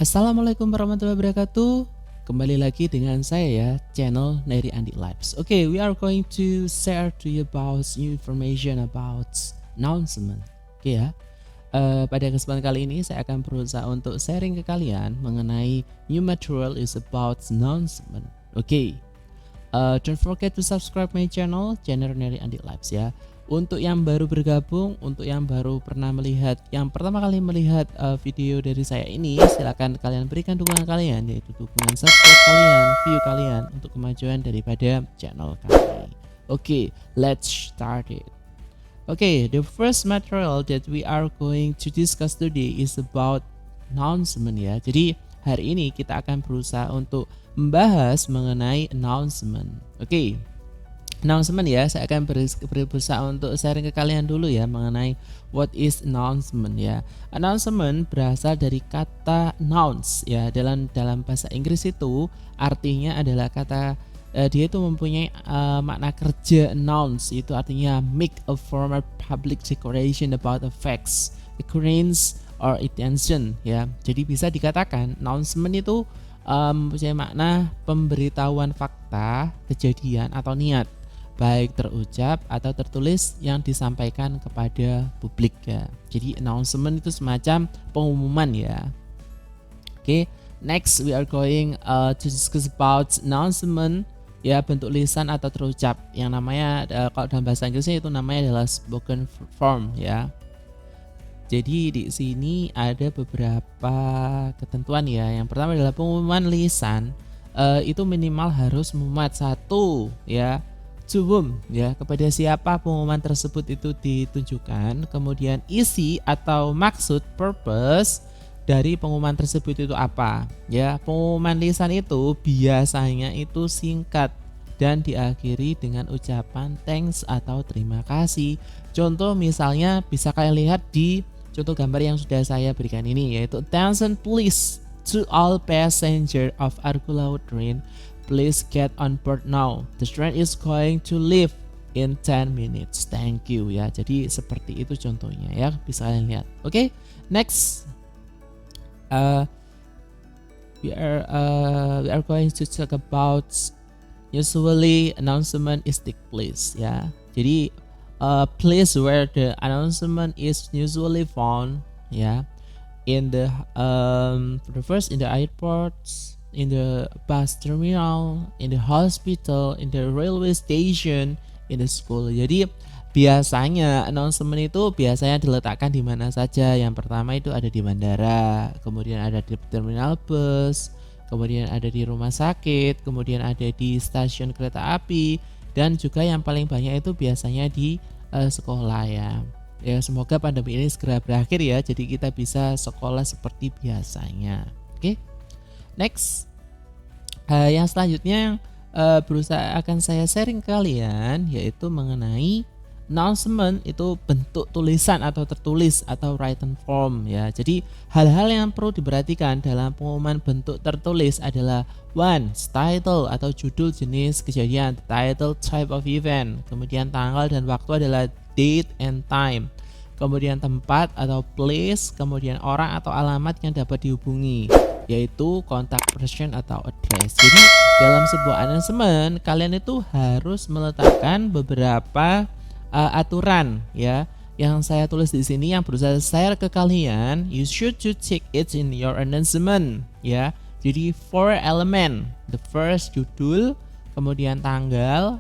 Assalamualaikum warahmatullahi wabarakatuh. Kembali lagi dengan saya ya, channel Neri Andi Lives. Okay, we are going to share to you about new information about announcement. Oke ya. Pada kesempatan kali ini saya akan berusaha untuk sharing ke kalian mengenai new material is about announcement. Oke. Don't forget to subscribe my channel Neri Andi Lives ya. Untuk yang baru bergabung, untuk yang baru pernah melihat, yang pertama kali melihat video dari saya ini, silakan kalian berikan dukungan kalian, yaitu dukungan subscribe kalian, view kalian untuk kemajuan daripada channel kami. Okay, let's start it. Okay, the first material that we are going to discuss today is about announcement ya. Jadi hari ini kita akan berusaha untuk membahas mengenai announcement. Okay. Announcement ya, saya akan berusaha untuk sharing ke kalian dulu ya mengenai what is announcement ya. Announcement berasal dari kata announce ya, dalam bahasa Inggris itu artinya adalah kata dia itu mempunyai makna kerja announce, itu artinya make a formal public declaration about the facts, occurrence or intention ya. Jadi bisa dikatakan announcement itu mempunyai makna pemberitahuan fakta, kejadian atau niat, baik terucap atau tertulis yang disampaikan kepada publik ya. Jadi announcement itu semacam pengumuman ya. Oke, next we are going to discuss about announcement ya, bentuk lisan atau terucap yang namanya kalau dalam bahasa Inggrisnya itu namanya adalah spoken form ya. Jadi di sini ada beberapa ketentuan ya. Yang pertama adalah pengumuman lisan itu minimal harus memuat satu ya, to whom ya, kepada siapa pengumuman tersebut itu ditunjukkan, kemudian isi atau maksud purpose dari pengumuman tersebut itu apa ya. Pengumuman lisan itu biasanya itu singkat dan diakhiri dengan ucapan thanks atau terima kasih. Contoh misalnya bisa kalian lihat di contoh gambar yang sudah saya berikan ini, yaitu attention please to all passenger of Argo Laut train. Please get on board now. The train is going to leave in 10 minutes. Thank you ya. Jadi seperti itu contohnya ya, bisa kalian lihat. Oke, next we are going to talk about usually announcement is take place ya. Jadi place where the announcement is usually found ya, in the first in the airports, in the bus terminal, in the hospital, in the railway station, in the school. Jadi biasanya announcement itu biasanya diletakkan di mana saja. Yang pertama itu ada di bandara, kemudian ada di terminal bus, kemudian ada di rumah sakit, kemudian ada di stasiun kereta api, dan juga yang paling banyak itu biasanya di sekolah ya. Ya, semoga pandemi ini segera berakhir ya, jadi kita bisa sekolah seperti biasanya. Oke. Next, yang selanjutnya berusaha akan saya sharing ke kalian, yaitu mengenai announcement itu bentuk tulisan atau tertulis atau written form ya. Jadi hal-hal yang perlu diperhatikan dalam pengumuman bentuk tertulis adalah one, title atau judul jenis kejadian, title, type of event, kemudian tanggal dan waktu adalah date and time, kemudian tempat atau place, kemudian orang atau alamat yang dapat dihubungi, yaitu contact person atau address. Jadi dalam sebuah announcement kalian itu harus meletakkan beberapa aturan ya, yang saya tulis di sini, yang berusaha share ke kalian. You should to check it in your announcement ya. Jadi 4 element, the first judul, kemudian tanggal,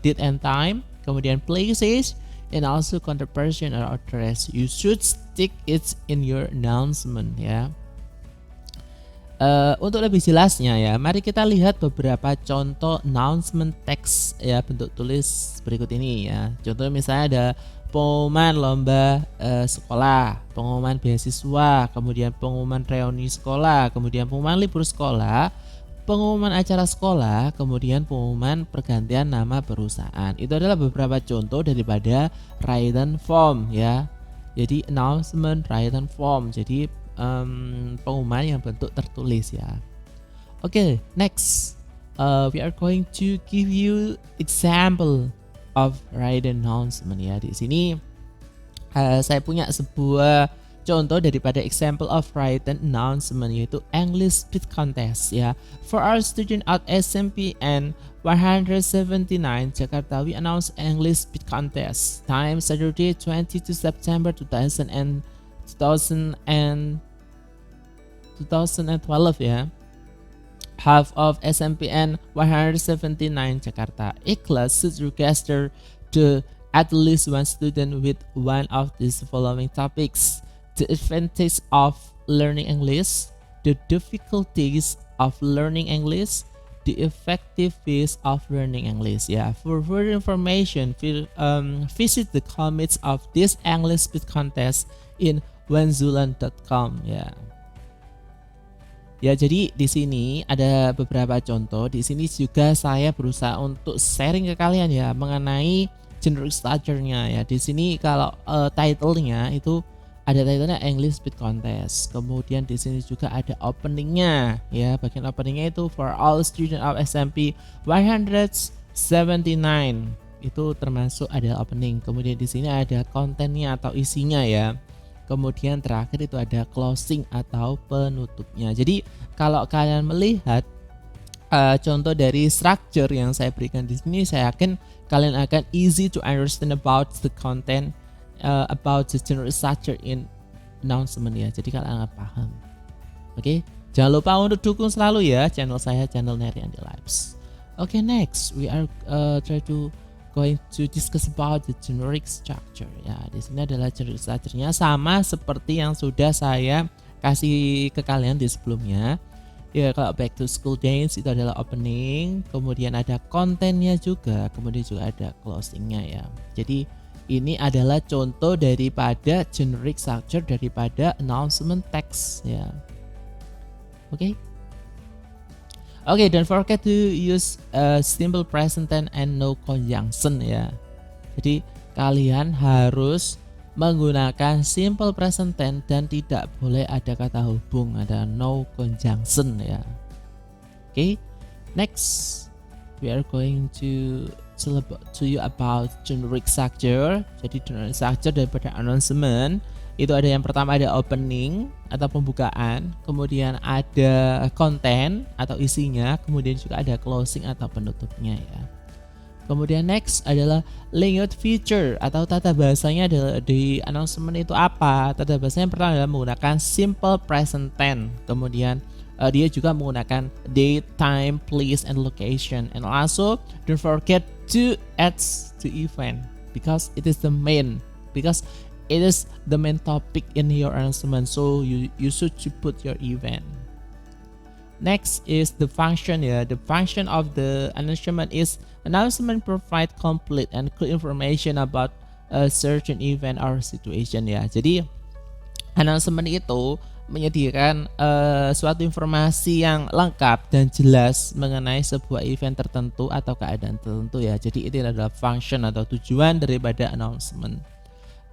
date and time, kemudian places, and also contact person or address. You should stick it in your announcement ya. Untuk lebih jelasnya ya, mari kita lihat beberapa contoh announcement text ya, bentuk tulis berikut ini ya. Contoh misalnya ada pengumuman lomba sekolah, pengumuman beasiswa, kemudian pengumuman reuni sekolah, kemudian pengumuman libur sekolah, pengumuman acara sekolah, kemudian pengumuman pergantian nama perusahaan. Itu adalah beberapa contoh daripada written form ya. Jadi announcement written form, jadi pengumuman yang bentuk tertulis ya. Oke, next we are going to give you example of written announcement ya. Di sini saya punya sebuah contoh daripada example of written announcement yaitu English Speed Contest ya. For our student at SMPN 179 Jakarta, we announce English Speed Contest. Time Saturday 22 September 2012 ya. Half of SMPN 179 Jakarta. A class should register to at least one student with one of these following topics: the advantage of learning English, the difficulties of learning English, the effective ways of learning English. Yeah, for further information, visit the comments of this English Speed Contest in wenzulan.com. Ya. Ya, jadi di sini ada beberapa contoh. Di sini juga saya berusaha untuk sharing ke kalian ya mengenai generic structure-nya ya. Di sini kalau title-nya itu ada title-nya English Speed Contest. Kemudian di sini juga ada opening-nya ya. Bagian opening-nya itu for all student of SMP 179. Itu termasuk ada opening. Kemudian di sini ada kontennya atau isinya ya. Kemudian terakhir itu ada closing atau penutupnya. Jadi kalau kalian melihat contoh dari structure yang saya berikan di sini, saya yakin kalian akan easy to understand about the content, about the general structure in announcement ya. Jadi kalian akan paham. Oke, jangan lupa untuk dukung selalu ya channel saya, channel Neri Andi Lives. Oke, next we are going to discuss about the generic structure ya. Di sini adalah generic structure-nya sama seperti yang sudah saya kasih ke kalian di sebelumnya. Ya, kalau back to school days itu adalah opening, kemudian ada kontennya juga, kemudian juga ada closing-nya ya. Jadi ini adalah contoh daripada generic structure daripada announcement text ya. Oke. Oke, don't forget to use simple present tense and no conjunction ya. Jadi kalian harus menggunakan simple present tense dan tidak boleh ada kata hubung, ada no conjunction ya. Oke, next we are going to tell you about generic structure. Jadi generic structure daripada announcement itu ada yang pertama ada opening atau pembukaan, kemudian ada konten atau isinya, kemudian juga ada closing atau penutupnya ya. Kemudian next adalah layout feature atau tata bahasanya di announcement itu apa? Tata bahasanya yang pertama adalah menggunakan simple present tense, kemudian dia juga menggunakan date, time, place, and location, and also don't forget to add to event because it is the main topic in your announcement, so you should put your event. Next is the function ya. The function of the announcement is announcement provide complete and clear information about a certain event or situation ya. Jadi announcement itu menyediakan suatu informasi yang lengkap dan jelas mengenai sebuah event tertentu atau keadaan tertentu ya. Jadi itu adalah function atau tujuan daripada announcement.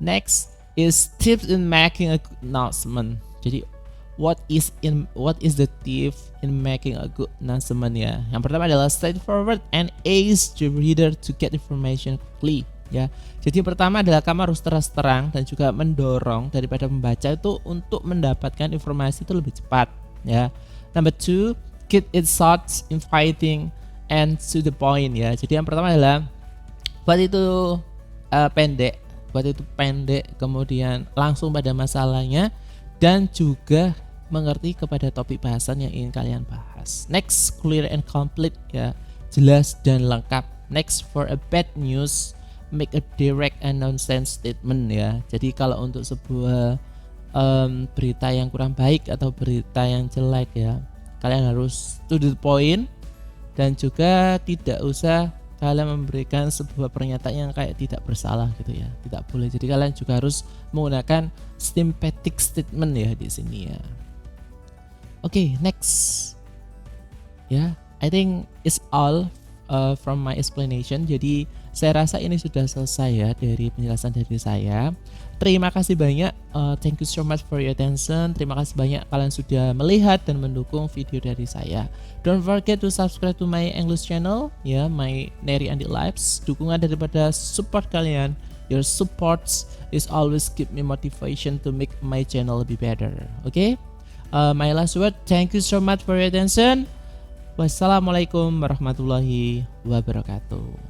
Next is tips in making a good announcement. Jadi what is the tip in making a good announcement ya. Yang pertama adalah straightforward and ease the reader to get information quickly ya. Jadi yang pertama adalah kamu harus terus terang dan juga mendorong daripada pembaca itu untuk mendapatkan informasi itu lebih cepat ya. Number two, keep it short, inviting, and to the point ya. Jadi yang pertama adalah buat itu pendek, kemudian langsung pada masalahnya, dan juga mengerti kepada topik bahasan yang ingin kalian bahas. Next, clear and complete ya, jelas dan lengkap. Next, for a bad news, make a direct and nonsense statement ya. Jadi kalau untuk sebuah berita yang kurang baik atau berita yang jelek ya, kalian harus to the point dan juga tidak usah kalian memberikan sebuah pernyataan yang kayak tidak bersalah gitu ya, tidak boleh. Jadi kalian juga harus menggunakan sympathetic statement ya di sini ya. Oke, next ya, I think it's all from my explanation. Jadi saya rasa ini sudah selesai ya dari penjelasan dari saya. Terima kasih banyak, thank you so much for your attention. Terima kasih banyak kalian sudah melihat dan mendukung video dari saya. Don't forget to subscribe to my English channel ya, my Neri Andi Lives. Dukungan daripada support kalian Your supports is always give me motivation to make my channel be better. Okay, my last word, thank you so much for your attention. Wassalamualaikum warahmatullahi wabarakatuh.